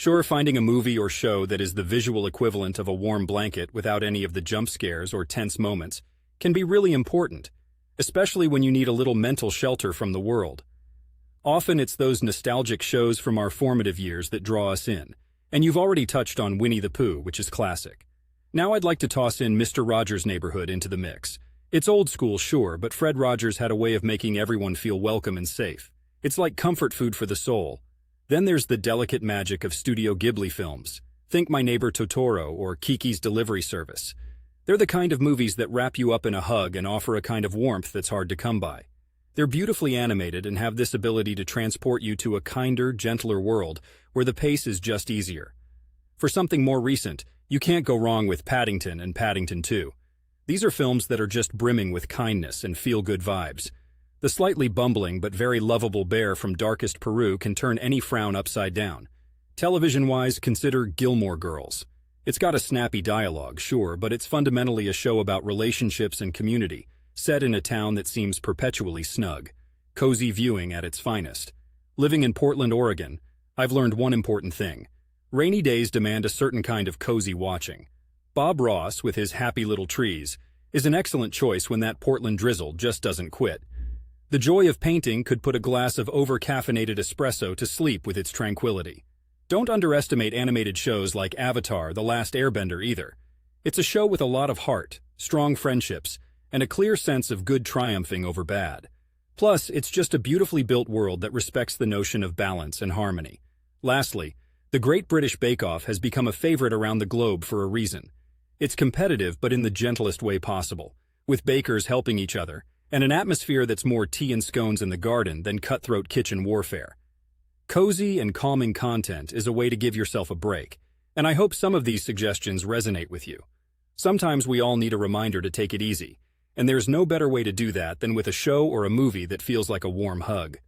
Sure, finding a movie or show that is the visual equivalent of a warm blanket without any of the jump scares or tense moments can be really important, especially when you need a little mental shelter from the world. Often it's those nostalgic shows from our formative years that draw us in, and you've already touched on Winnie the Pooh, which is classic. Now I'd like to toss in Mr. Rogers' Neighborhood into the mix. It's old school, sure, but Fred Rogers had a way of making everyone feel welcome and safe. It's like comfort food for the soul. Then there's the delicate magic of Studio Ghibli films. Think My Neighbor Totoro or Kiki's Delivery Service. They're the kind of movies that wrap you up in a hug and offer a kind of warmth that's hard to come by. They're beautifully animated and have this ability to transport you to a kinder, gentler world where the pace is just easier. For something more recent, you can't go wrong with Paddington and Paddington 2. These are films that are just brimming with kindness and feel-good vibes. The slightly bumbling but very lovable bear from darkest Peru can turn any frown upside down. Television-wise, consider Gilmore Girls. It's got a snappy dialogue, sure, but it's fundamentally a show about relationships and community, set in a town that seems perpetually snug. Cozy viewing at its finest. Living in Portland, Oregon, I've learned one important thing. Rainy days demand a certain kind of cozy watching. Bob Ross, with his happy little trees, is an excellent choice when that Portland drizzle just doesn't quit. The joy of painting could put a glass of over-caffeinated espresso to sleep with its tranquility. Don't underestimate animated shows like Avatar: The Last Airbender either. It's a show with a lot of heart, strong friendships, and a clear sense of good triumphing over bad. Plus, it's just a beautifully built world that respects the notion of balance and harmony. Lastly, The Great British Bake Off has become a favorite around the globe for a reason. It's competitive, but in the gentlest way possible, with bakers helping each other, and an atmosphere that's more tea and scones in the garden than cutthroat kitchen warfare. Cozy and calming content is a way to give yourself a break, and I hope some of these suggestions resonate with you. Sometimes we all need a reminder to take it easy, and there's no better way to do that than with a show or a movie that feels like a warm hug.